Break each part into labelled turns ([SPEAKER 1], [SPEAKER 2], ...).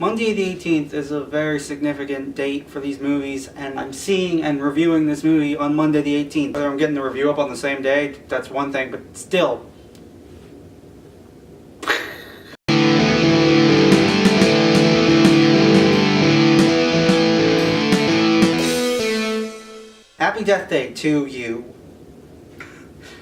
[SPEAKER 1] Monday the 18th is a very significant date for these movies, and I'm seeing and reviewing this movie on Monday the 18th. Whether I'm getting the review up on the same day, that's one thing, but still. Happy Death Day to You.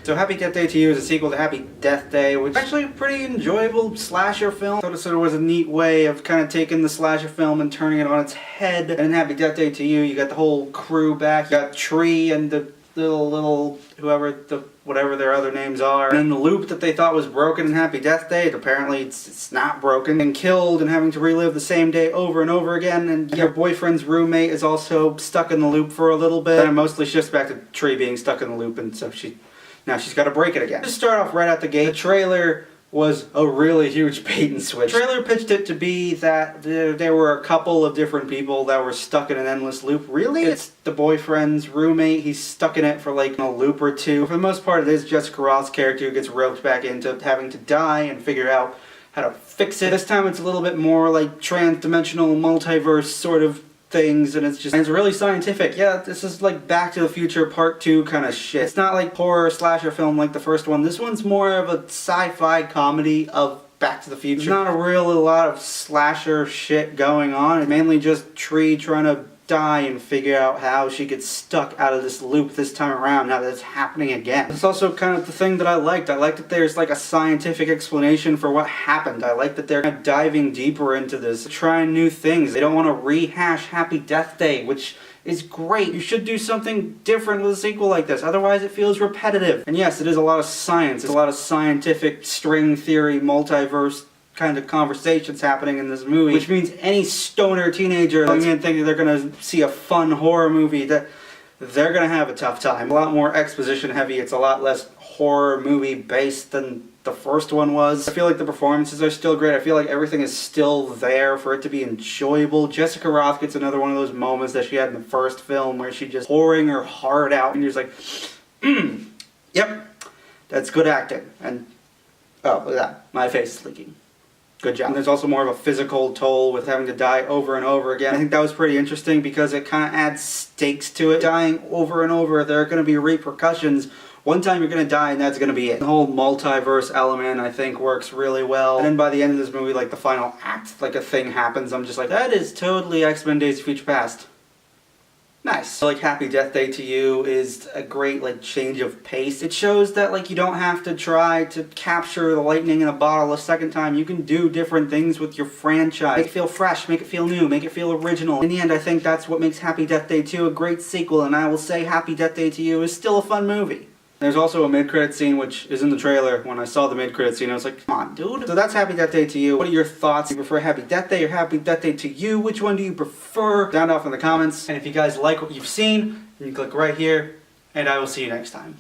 [SPEAKER 1] So Happy Death Day to You is a sequel to Happy Death Day, which is actually a pretty enjoyable slasher film. I thought it sort of was a neat way of kind of taking the slasher film and turning it on its head. And in Happy Death Day to You, you got the whole crew back. You got Tree and the little whatever their other names are. And then the loop that they thought was broken in Happy Death Day, apparently it's not broken. And killed and having to relive the same day over and over again. And your boyfriend's roommate is also stuck in the loop for a little bit. And it mostly shifts back to Tree being stuck in the loop, and so now she's got to break it again. Just start off right out the gate. The trailer was a really huge bait and switch. The trailer pitched it to be that there were a couple of different people that were stuck in an endless loop. Really? It's the boyfriend's roommate. He's stuck in it for like a loop or two. For the most part, it is Jessica Roth's character who gets roped back into having to die and figure out how to fix it. This time it's a little bit more like trans-dimensional, multiverse sort of things, and it's really scientific. Yeah, this is like Back to the Future Part 2 kind of shit. It's not like horror slasher film like the first one. This one's more of a sci-fi comedy of Back to the Future. There's not a lot of slasher shit going on. It's mainly just Tree trying to die and figure out how she gets stuck out of this loop this time around now that it's happening again. It's also kind of the thing that I liked. I like that there's like a scientific explanation for what happened. I like that they're kind of diving deeper into this, trying new things. They don't want to rehash Happy Death Day, which is great. You should do something different with a sequel like this, otherwise it feels repetitive. And yes, it is a lot of science. It's a lot of scientific string theory, multiverse kind of conversations happening in this movie, which means any stoner teenager that's thinking they're gonna see a fun horror movie, that they're gonna have a tough time. A lot more exposition heavy. It's a lot less horror movie based than the first one was. I feel like the performances are still great. I feel like everything is still there for it to be enjoyable. Jessica Roth gets another one of those moments that she had in the first film where she's just pouring her heart out and you're just like, yep, that's good acting. And oh, look at that, my face is leaking. Good job. And there's also more of a physical toll with having to die over and over again. I think that was pretty interesting because it kind of adds stakes to it. Dying over and over, there are going to be repercussions. One time you're going to die and that's going to be it. The whole multiverse element, I think, works really well. And then by the end of this movie, like the final act, like a thing happens, I'm just like, that is totally X-Men Days of Future Past. Nice. Like Happy Death Day to You is a great like change of pace. It shows that like you don't have to try to capture the lightning in a bottle a second time. You can do different things with your franchise. Make it feel fresh, make it feel new, make it feel original. In the end, I think that's what makes Happy Death Day 2 a great sequel, and I will say Happy Death Day to You is still a fun movie. There's also a mid-credit scene, which is in the trailer. When I saw the mid-credit scene, I was like, come on, dude. So that's Happy Death Day to You. What are your thoughts? Do you prefer Happy Death Day or Happy Death Day to You? Which one do you prefer? Sound off in the comments. And if you guys like what you've seen, you can click right here, and I will see you next time.